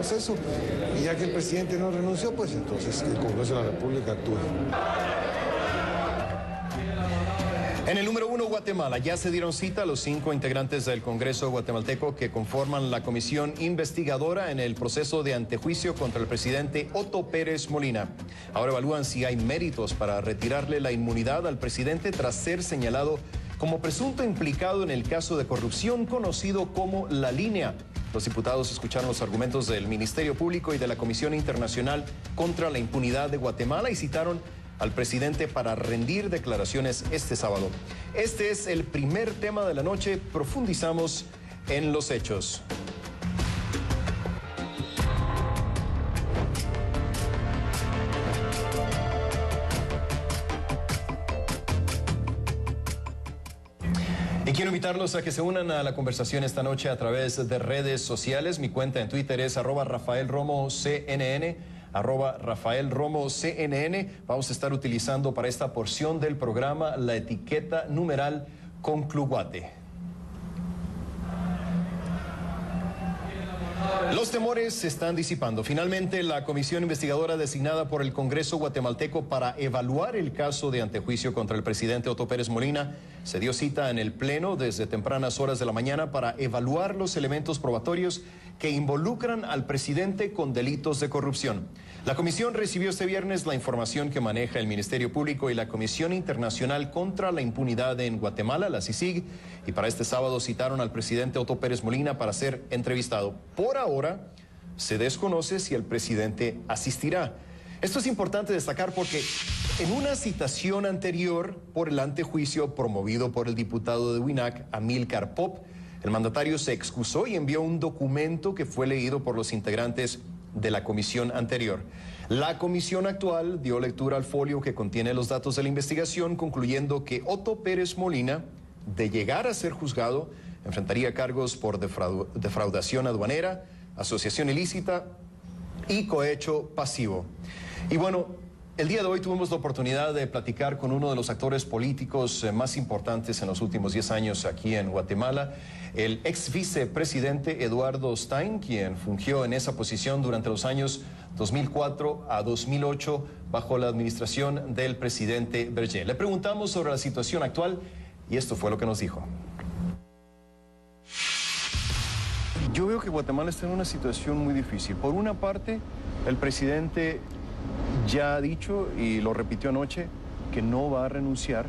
proceso. Y ya que el presidente no renunció, pues entonces el Congreso de la República actúe. En el número 1, Guatemala, ya se dieron cita a los 5 integrantes del Congreso guatemalteco que conforman la comisión investigadora en el proceso de antejuicio contra el presidente Otto Pérez Molina. Ahora evalúan si hay méritos para retirarle la inmunidad al presidente tras ser señalado como presunto implicado en el caso de corrupción conocido como La Línea. Los diputados escucharon los argumentos del Ministerio Público y de la Comisión Internacional contra la Impunidad de Guatemala y citaron al presidente para rendir declaraciones este sábado. Este es el primer tema de la noche. Profundizamos en los hechos. Y quiero invitarlos a que se unan a la conversación esta noche a través de redes sociales. Mi cuenta en Twitter es @RafaelRomoCNN. @RafaelRomoCNN. Vamos a estar utilizando para esta porción del programa la etiqueta numeral Concluguate. Los temores se están disipando. Finalmente, la comisión investigadora designada por el Congreso guatemalteco para evaluar el caso de antejuicio contra el presidente Otto Pérez Molina se dio cita en el Pleno desde tempranas horas de la mañana para evaluar los elementos probatorios que involucran al presidente con delitos de corrupción. La comisión recibió este viernes la información que maneja el Ministerio Público y la Comisión Internacional contra la Impunidad en Guatemala, la CICIG, y para este sábado citaron al presidente Otto Pérez Molina para ser entrevistado. Por ahora, se desconoce si el presidente asistirá. Esto es importante destacar porque en una citación anterior por el antejuicio promovido por el diputado de Huinac, Amílcar Pop, el mandatario se excusó y envió un documento que fue leído por los integrantes de la comisión anterior. La comisión actual dio lectura al folio que contiene los datos de la investigación, concluyendo que Otto Pérez Molina, de llegar a ser juzgado, enfrentaría cargos por defraudación aduanera, asociación ilícita y cohecho pasivo. Y bueno, el día de hoy tuvimos la oportunidad de platicar con uno de los actores políticos más importantes en los últimos 10 años aquí en Guatemala, el ex vicepresidente Eduardo Stein, quien fungió en esa posición durante los años 2004 a 2008 bajo la administración del presidente Berger. Le preguntamos sobre la situación actual y esto fue lo que nos dijo. Yo veo que Guatemala está en una situación muy difícil. Por una parte, el presidente ya ha dicho, y lo repitió anoche, que no va a renunciar.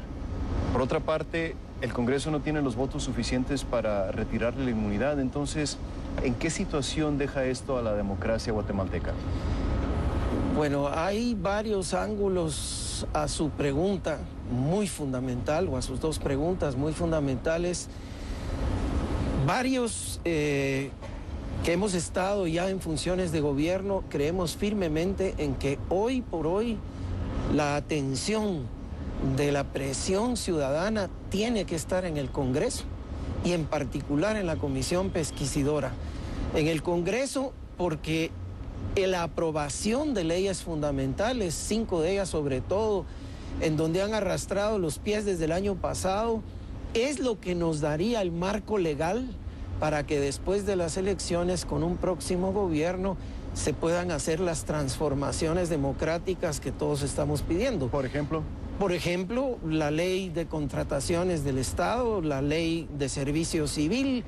Por otra parte, el Congreso no tiene los votos suficientes para retirarle la inmunidad. Entonces, ¿en qué situación deja esto a la democracia guatemalteca? Bueno, hay varios ángulos a su pregunta muy fundamental, o a sus dos preguntas muy fundamentales. Varios que hemos estado ya en funciones de gobierno creemos firmemente en que hoy por hoy la atención de la presión ciudadana tiene que estar en el Congreso y en particular en la Comisión Pesquisidora. En el Congreso porque la aprobación de leyes fundamentales, 5 de ellas sobre todo, en donde han arrastrado los pies desde el año pasado, es lo que nos daría el marco legal para que después de las elecciones con un próximo gobierno se puedan hacer las transformaciones democráticas que todos estamos pidiendo. Por ejemplo, la ley de contrataciones del Estado, la ley de servicio civil,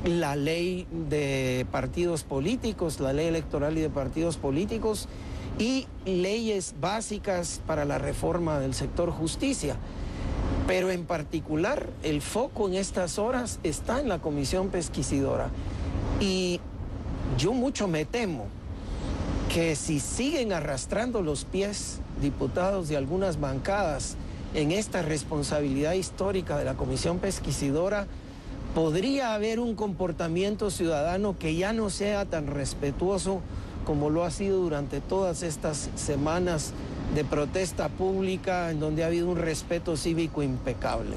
la ley de partidos políticos, la ley electoral y de partidos políticos y leyes básicas para la reforma del sector justicia. Pero en particular, el foco en estas horas está en la Comisión Pesquisidora. Y yo mucho me temo que si siguen arrastrando los pies diputados de algunas bancadas en esta responsabilidad histórica de la Comisión Pesquisidora, podría haber un comportamiento ciudadano que ya no sea tan respetuoso como lo ha sido durante todas estas semanas de protesta pública en donde ha habido un respeto cívico impecable.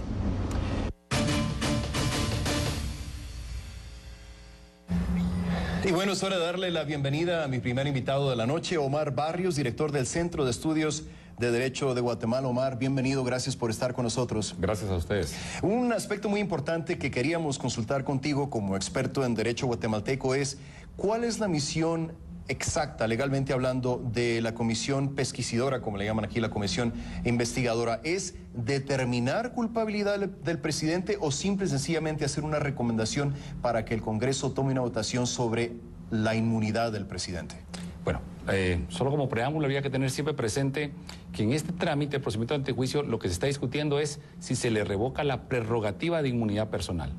Y bueno, es hora de darle la bienvenida a mi primer invitado de la noche, Omar Barrios, director del Centro de Estudios de Derecho de Guatemala. Omar, bienvenido, gracias por estar con nosotros. Gracias a ustedes. Un aspecto muy importante que queríamos consultar contigo como experto en Derecho guatemalteco es ¿cuál es la misión exacta, legalmente hablando, de la comisión pesquisidora, como le llaman aquí, la comisión investigadora, es determinar culpabilidad del presidente o simple y sencillamente hacer una recomendación para que el Congreso tome una votación sobre la inmunidad del presidente? Bueno, solo como preámbulo había que tener siempre presente que en este trámite, el procedimiento de antejuicio, lo que se está discutiendo es si se le revoca la prerrogativa de inmunidad personal.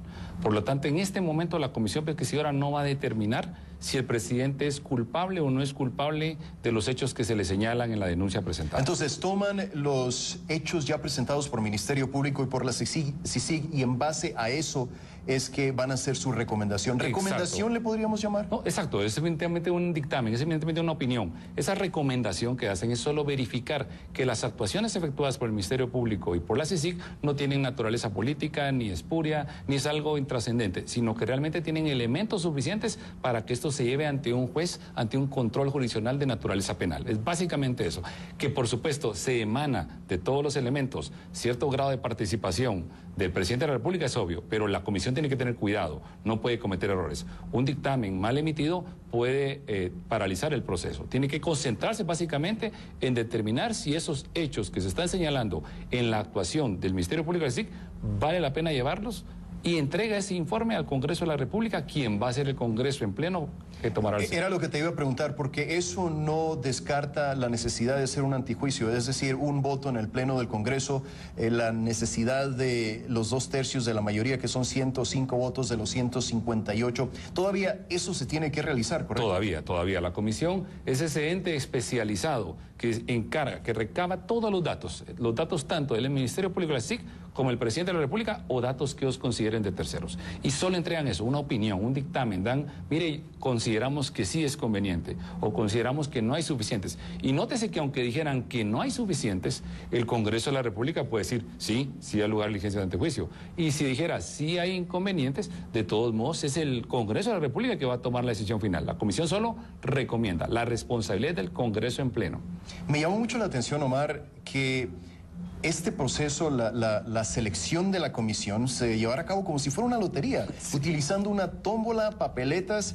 Por lo tanto, en este momento la comisión pesquisidora no va a determinar si el presidente es culpable o no es culpable de los hechos que se le señalan en la denuncia presentada. Entonces, toman los hechos ya presentados por el Ministerio Público y por la CICIG y en base a eso es que van a hacer su recomendación. ¿Recomendación Exacto. le podríamos llamar? No, exacto, es evidentemente un dictamen, es evidentemente una opinión. Esa recomendación que hacen es solo verificar que las actuaciones efectuadas por el Ministerio Público y por la CICIG no tienen naturaleza política, ni espuria, ni es algo intrascendente, sino que realmente tienen elementos suficientes para que esto se lleve ante un juez, ante un control jurisdiccional de naturaleza penal. Es básicamente eso, que por supuesto se emana de todos los elementos cierto grado de participación del presidente de la República, es obvio, pero la comisión tiene que tener cuidado, no puede cometer errores. Un dictamen mal emitido puede paralizar el proceso. Tiene que concentrarse básicamente en determinar si esos hechos que se están señalando en la actuación del Ministerio Público de la CICIG vale la pena llevarlos y entrega ese informe al Congreso de la República, quien va a ser el Congreso en pleno que tomará el... Era lo que te iba a preguntar, porque eso no descarta la necesidad de hacer un antijuicio, es decir, un voto en el Pleno del Congreso, la necesidad de los 2/3 de la mayoría, que son 105 votos de los 158. Todavía eso se tiene que realizar, ¿correcto? Todavía. La comisión es ese ente especializado que encarga, que recaba todos los datos tanto del Ministerio Público de la CICIG como el presidente de la República o datos que os consideren de terceros. Y solo entregan eso, una opinión, un dictamen, dan, mire, consideramos que sí es conveniente o consideramos que no hay suficientes. Y nótese que aunque dijeran que no hay suficientes, el Congreso de la República puede decir, sí hay lugar a diligencia de antejuicio. Y si dijera, sí hay inconvenientes, de todos modos es el Congreso de la República que va a tomar la decisión final. La comisión solo recomienda, la responsabilidad del Congreso en pleno. Me llamó mucho la atención, Omar, que este proceso, la selección de la comisión, se llevará a cabo como si fuera una lotería, utilizando una tómbola, papeletas.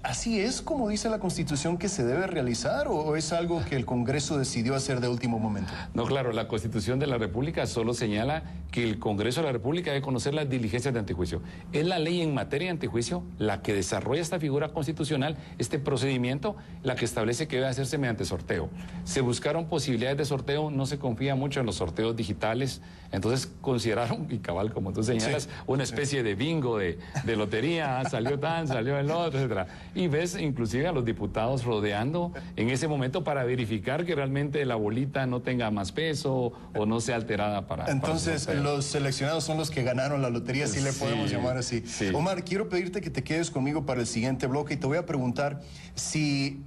¿Así es como dice la Constitución que se debe realizar o es algo que el Congreso decidió hacer de último momento? No, claro, la Constitución de la República solo señala que el Congreso de la República debe conocer las diligencias de antejuicio. Es la ley en materia de antejuicio la que desarrolla esta figura constitucional, este procedimiento, la que establece que debe hacerse mediante sorteo. Se buscaron posibilidades de sorteo, no se confía mucho en los sorteos digitales, entonces consideraron, y cabal, como tú señalas, una especie de bingo, de lotería, salió tan, salió el otro, etcétera. Y ves inclusive a los diputados rodeando en ese momento para verificar que realmente la bolita no tenga más peso o no sea alterada para... Entonces, los seleccionados son los que ganaron la lotería, si le podemos llamar así. Sí. Omar, quiero pedirte que te quedes conmigo para el siguiente bloque y te voy a preguntar si...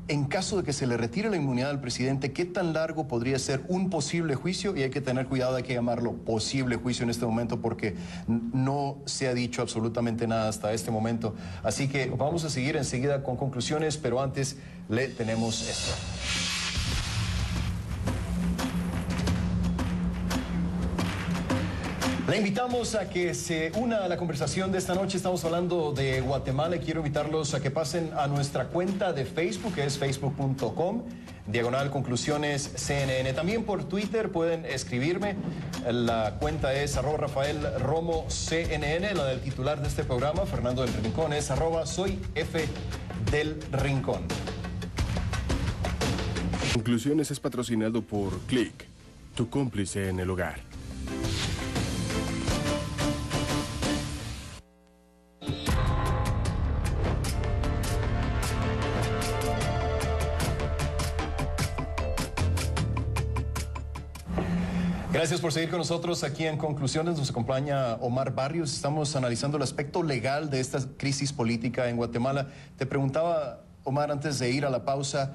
en caso de que se le retire la inmunidad al presidente, ¿qué tan largo podría ser un posible juicio? Y hay que tener cuidado, hay que llamarlo posible juicio en este momento porque no se ha dicho absolutamente nada hasta este momento. Así que vamos a seguir enseguida con conclusiones, pero antes le tenemos esto. Le invitamos a que se una a la conversación de esta noche. Estamos hablando de Guatemala y quiero invitarlos a que pasen a nuestra cuenta de Facebook, que es facebook.com/conclusiones CNN. También por Twitter pueden escribirme. La cuenta es @RafaelRomoCNN. La del titular de este programa, Fernando del Rincón, es @SoyFDelRincón. Conclusiones es patrocinado por Click, tu cómplice en el hogar. Gracias por seguir con nosotros aquí en Conclusiones. Nos acompaña Omar Barrios. Estamos analizando el aspecto legal de esta crisis política en Guatemala. Te preguntaba, Omar, antes de ir a la pausa,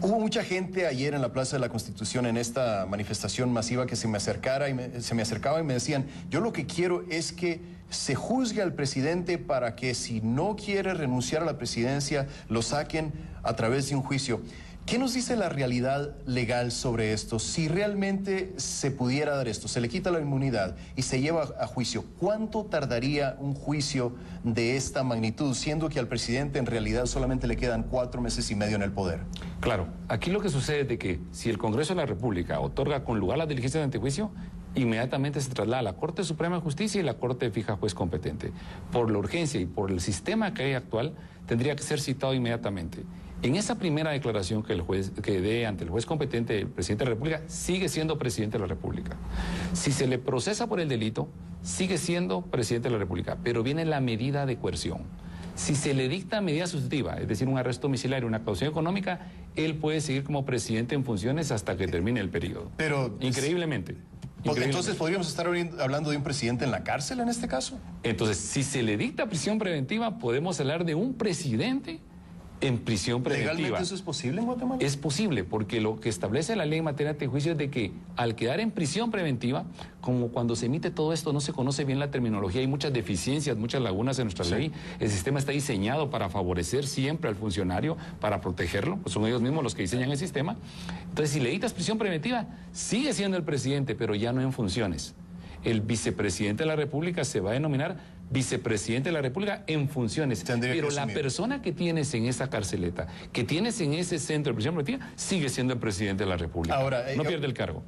hubo mucha gente ayer en la Plaza de la Constitución en esta manifestación masiva que se me acercaba y me decían, yo lo que quiero es que se juzgue al presidente para que si no quiere renunciar a la presidencia, lo saquen a través de un juicio. ¿Qué nos dice la realidad legal sobre esto? Si realmente se pudiera dar esto, se le quita la inmunidad y se lleva a juicio, ¿cuánto tardaría un juicio de esta magnitud, siendo que al presidente en realidad solamente le quedan 4 meses y medio en el poder? Claro, aquí lo que sucede es de que si el Congreso de la República otorga con lugar las diligencias de antejuicio, inmediatamente se traslada a la Corte Suprema de Justicia y la Corte fija juez competente. Por la urgencia y por el sistema que hay actual, tendría que ser citado inmediatamente. En esa primera declaración que el juez que dé ante el juez competente, el presidente de la República sigue siendo presidente de la República. Si se le procesa por el delito, sigue siendo presidente de la República, pero viene la medida de coerción. Si se le dicta medida sustitutiva, es decir, un arresto domiciliario, una caución económica, él puede seguir como presidente en funciones hasta que termine el periodo. Pero increíblemente. Entonces, ¿podríamos estar hablando de un presidente en la cárcel en este caso? Entonces, si se le dicta prisión preventiva, podemos hablar de un presidente en prisión preventiva. ¿Legalmente eso es posible en Guatemala? Es posible, porque lo que establece la ley en materia de juicio es de que al quedar en prisión preventiva, como cuando se emite todo esto no se conoce bien la terminología, hay muchas deficiencias, muchas lagunas en nuestra ley, el sistema está diseñado para favorecer siempre al funcionario, para protegerlo, pues son ellos mismos los que diseñan el sistema. Entonces, si le dictas prisión preventiva, sigue siendo el presidente, pero ya no en funciones. El vicepresidente de la República se va a denominar vicepresidente de la República en funciones. Pero la persona que tienes en esa carceleta, que tienes en ese centro de prisión preventiva, sigue siendo el presidente de la República. Ahora, no pierde el cargo.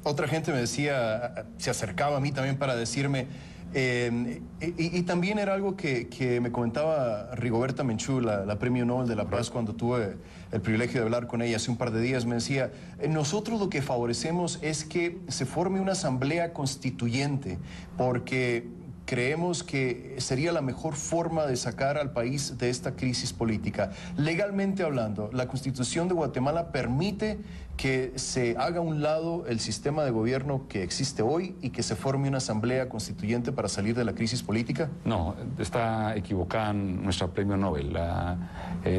Otra gente me decía, se acercaba a mí también para decirme, y también era algo que me comentaba Rigoberta Menchú, la Premio Nobel de la Paz, cuando tuve el privilegio de hablar con ella hace un par de días. Me decía, nosotros lo que favorecemos es que se forme una asamblea constituyente, porque creemos que sería la mejor forma de sacar al país de esta crisis política. Legalmente hablando, la Constitución de Guatemala permite que se haga a un lado el sistema de gobierno que existe hoy y que se forme una asamblea constituyente para salir de la crisis política. No, está equivocada nuestra Premio Nobel. La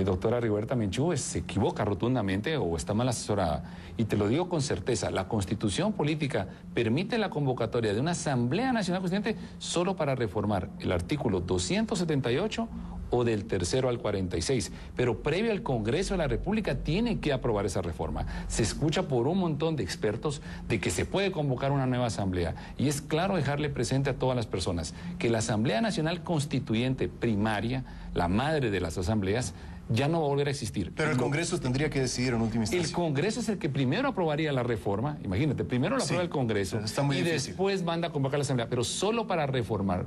doctora Rigoberta Menchú se equivoca rotundamente o está mal asesorada. Y te lo digo con certeza, la Constitución política permite la convocatoria de una Asamblea Nacional Constituyente solo para reformar el artículo 278 o del 3º al 46, pero previo al Congreso de la República tiene que aprobar esa reforma. Se escucha por un montón de expertos de que se puede convocar una nueva asamblea y es claro dejarle presente a todas las personas que la Asamblea Nacional Constituyente primaria, la madre de las asambleas, ya no va a volver a existir. Pero el Congreso tendría que decidir en última instancia. El Congreso es el que primero aprobaría la reforma, imagínate, primero la aprueba el Congreso y después manda a convocar la Asamblea, pero solo para reformar.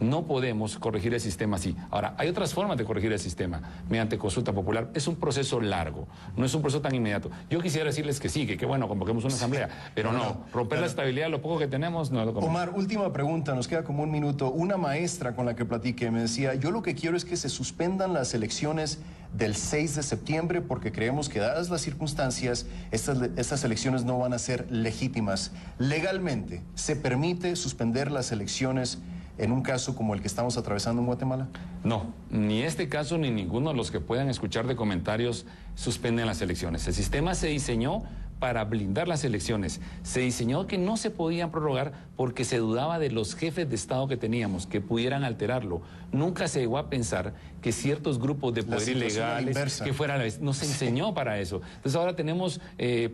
No podemos corregir el sistema así. Ahora, hay otras formas de corregir el sistema, mediante consulta popular. Es un proceso largo, no es un proceso tan inmediato. Yo quisiera decirles que sí, que bueno, convoquemos una Asamblea, pero no, romper la estabilidad, lo poco que tenemos, no lo convocamos. Omar, última pregunta, nos queda como un minuto. Una maestra con la que platiqué me decía, yo lo que quiero es que se suspendan las elecciones del 6 de septiembre porque creemos que dadas las circunstancias estas elecciones no van a ser legítimas. Legalmente, ¿se permite suspender las elecciones en un caso como el que estamos atravesando en Guatemala? No, ni este caso ni ninguno de los que puedan escuchar de comentarios suspenden las elecciones. El sistema se diseñó para blindar las elecciones. Se diseñó que no se podían prorrogar porque se dudaba de los jefes de Estado que teníamos, que pudieran alterarlo. Nunca se llegó a pensar que ciertos grupos de poder ilegales, que fueran, no se enseñó para eso. Entonces ahora tenemos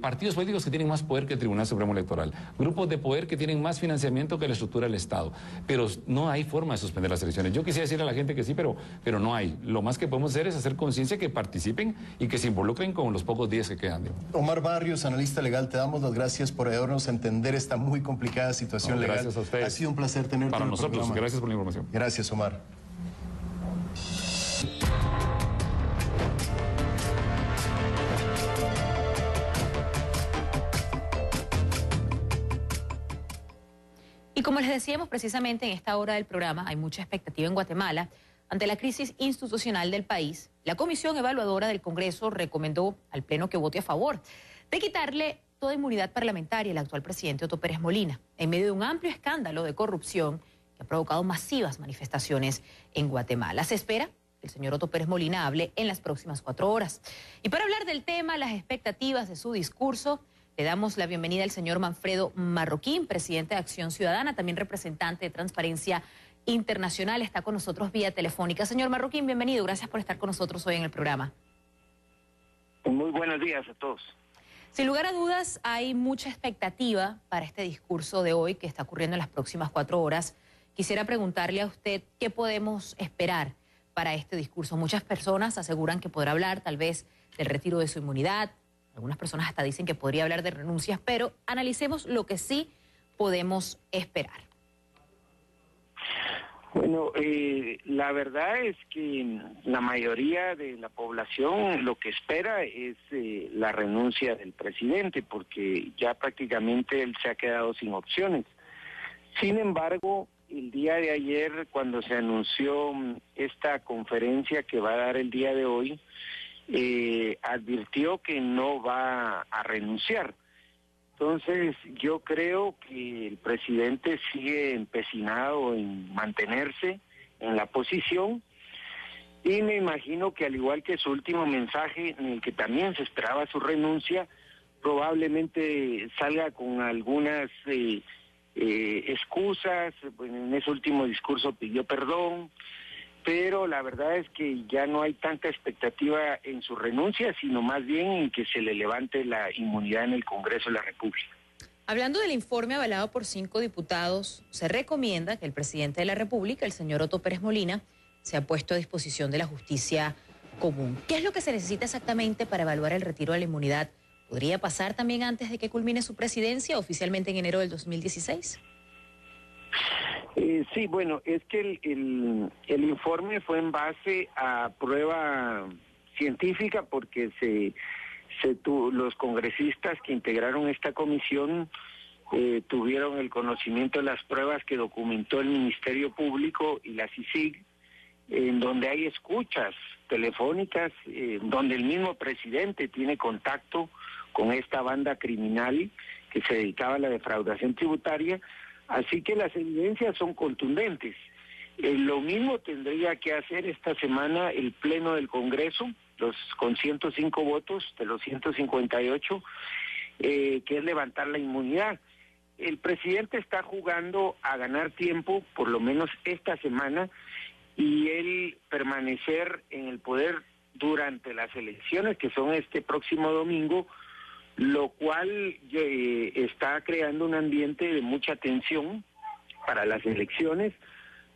partidos políticos que tienen más poder que el Tribunal Supremo Electoral, grupos de poder que tienen más financiamiento que la estructura del Estado, pero no hay forma de suspender las elecciones. Yo quisiera decirle a la gente que sí, pero no hay. Lo más que podemos hacer es hacer conciencia, que participen y que se involucren con los pocos días que quedan. Omar Barrios, analista legal, te damos las gracias por ayudarnos a entender esta muy complicada situación legal. Gracias a ustedes. Ha sido un placer tenerte para en el nosotros. programa. Gracias por la información. Gracias, Omar. Y como les decíamos precisamente en esta hora del programa, hay mucha expectativa en Guatemala. Ante la crisis institucional del país, la Comisión Evaluadora del Congreso recomendó al Pleno que vote a favor de quitarle toda inmunidad parlamentaria al actual presidente Otto Pérez Molina, en medio de un amplio escándalo de corrupción que ha provocado masivas manifestaciones en Guatemala. Se espera que el señor Otto Pérez Molina hable en las próximas 4 horas. Y para hablar del tema, las expectativas de su discurso, le damos la bienvenida al señor Manfredo Marroquín, presidente de Acción Ciudadana, también representante de Transparencia Internacional. Está con nosotros vía telefónica. Señor Marroquín, bienvenido. Gracias por estar con nosotros hoy en el programa. Muy buenos días a todos. Sin lugar a dudas, hay mucha expectativa para este discurso de hoy que está ocurriendo en las próximas 4 horas. Quisiera preguntarle a usted qué podemos esperar para este discurso. Muchas personas aseguran que podrá hablar tal vez del retiro de su inmunidad. Algunas personas hasta dicen que podría hablar de renuncias, pero analicemos lo que sí podemos esperar. Bueno, la verdad es que la mayoría de la población lo que espera es la renuncia del presidente, porque ya prácticamente él se ha quedado sin opciones. Sin embargo, el día de ayer, cuando se anunció esta conferencia que va a dar el día de hoy, advirtió que no va a renunciar. Entonces, yo creo que el presidente sigue empecinado en mantenerse en la posición y me imagino que al igual que su último mensaje, en el que también se esperaba su renuncia, probablemente salga con algunas excusas. Bueno, en ese último discurso pidió perdón, pero la verdad es que ya no hay tanta expectativa en su renuncia, sino más bien en que se le levante la inmunidad en el Congreso de la República. Hablando del informe avalado por 5 diputados, se recomienda que el presidente de la República, el señor Otto Pérez Molina, sea puesto a disposición de la justicia común. ¿Qué es lo que se necesita exactamente para evaluar el retiro de la inmunidad? ¿Podría pasar también antes de que culmine su presidencia, oficialmente en enero del 2016? Sí, bueno, es que el informe fue en base a prueba científica porque los congresistas que integraron esta comisión tuvieron el conocimiento de las pruebas que documentó el Ministerio Público y la CICIG, en donde hay escuchas telefónicas, donde el mismo presidente tiene contacto con esta banda criminal que se dedicaba a la defraudación tributaria. Así que las evidencias son contundentes. Lo mismo tendría que hacer esta semana el Pleno del Congreso, con 105 votos de los 158, que es levantar la inmunidad. El presidente está jugando a ganar tiempo, por lo menos esta semana, y él permanecer en el poder durante las elecciones, que son este próximo domingo, lo cual está creando un ambiente de mucha tensión para las elecciones,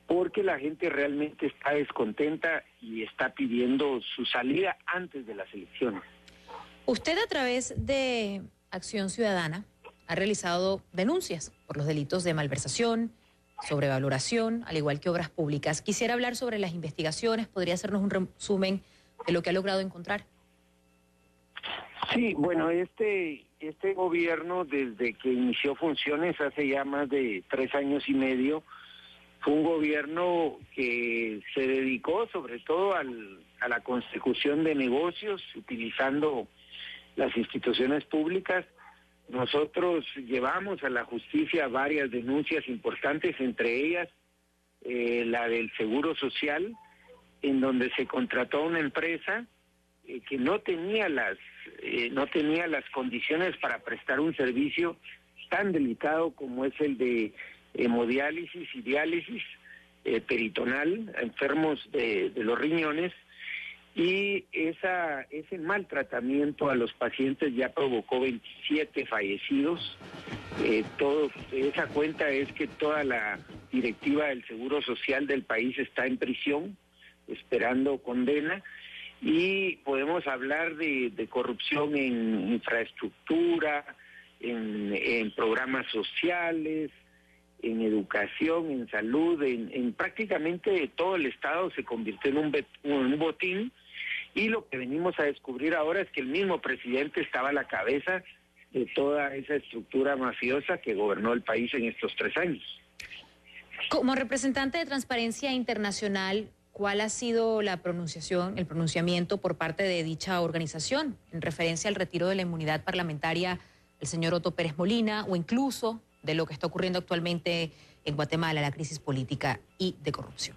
porque la gente realmente está descontenta y está pidiendo su salida antes de las elecciones. Usted, a través de Acción Ciudadana, ha realizado denuncias por los delitos de malversación, sobrevaloración, al igual que obras públicas. Quisiera hablar sobre las investigaciones. ¿Podría hacernos un resumen de lo que ha logrado encontrar? Sí, bueno, este gobierno, desde que inició funciones hace ya más de 3 años y medio, fue un gobierno que se dedicó sobre todo a la consecución de negocios, utilizando las instituciones públicas. Nosotros llevamos a la justicia varias denuncias importantes, entre ellas la del Seguro Social, en donde se contrató a una empresa que no tenía las condiciones para prestar un servicio tan delicado como es el de hemodiálisis y diálisis peritonal a enfermos de los riñones, y ese maltratamiento a los pacientes ya provocó 27 fallecidos. Esa cuenta es que toda la directiva del Seguro Social del país está en prisión esperando condena. Y podemos hablar de corrupción en infraestructura, en programas sociales, en educación, en salud, en prácticamente todo el Estado se convirtió en un botín, y lo que venimos a descubrir ahora es que el mismo presidente estaba a la cabeza de toda esa estructura mafiosa que gobernó el país en estos 3 años. Como representante de Transparencia Internacional, ¿cuál ha sido el pronunciamiento por parte de dicha organización en referencia al retiro de la inmunidad parlamentaria del señor Otto Pérez Molina, o incluso de lo que está ocurriendo actualmente en Guatemala, la crisis política y de corrupción?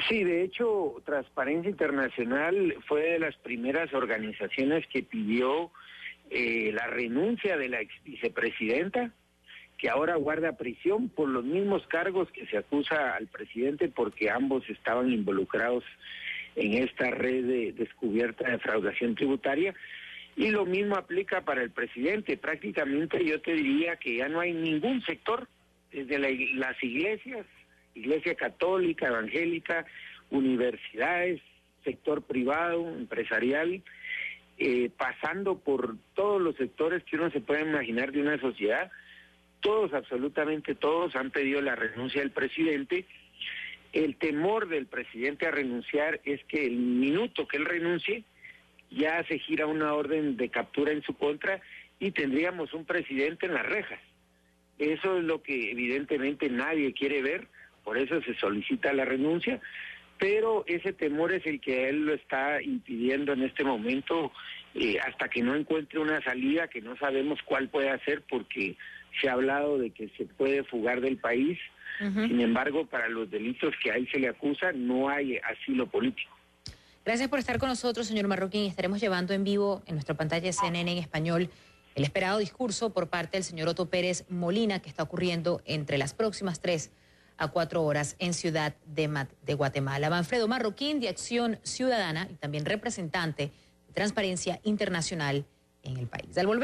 Sí, de hecho, Transparencia Internacional fue de las primeras organizaciones que pidió la renuncia de la ex vicepresidenta, que ahora guarda prisión por los mismos cargos que se acusa al presidente, porque ambos estaban involucrados en esta red descubierta de defraudación tributaria. Y lo mismo aplica para el presidente. Prácticamente yo te diría que ya no hay ningún sector, desde las iglesias, iglesia católica, evangélica, universidades, sector privado, empresarial, pasando por todos los sectores que uno se puede imaginar de una sociedad. Todos, absolutamente todos, han pedido la renuncia del presidente. El temor del presidente a renunciar es que el minuto que él renuncie, ya se gira una orden de captura en su contra y tendríamos un presidente en las rejas. Eso es lo que evidentemente nadie quiere ver, por eso se solicita la renuncia, pero ese temor es el que él lo está impidiendo en este momento, hasta que no encuentre una salida que no sabemos cuál puede hacer, porque se ha hablado de que se puede fugar del país. Sin embargo, para los delitos que a él se le acusa, no hay asilo político. Gracias por estar con nosotros, señor Marroquín. Estaremos llevando en vivo en nuestra pantalla de CNN en español el esperado discurso por parte del señor Otto Pérez Molina, que está ocurriendo entre las próximas 3 a 4 horas en Ciudad de Guatemala. Manfredo Marroquín, de Acción Ciudadana, y también representante de Transparencia Internacional en el país. Al volver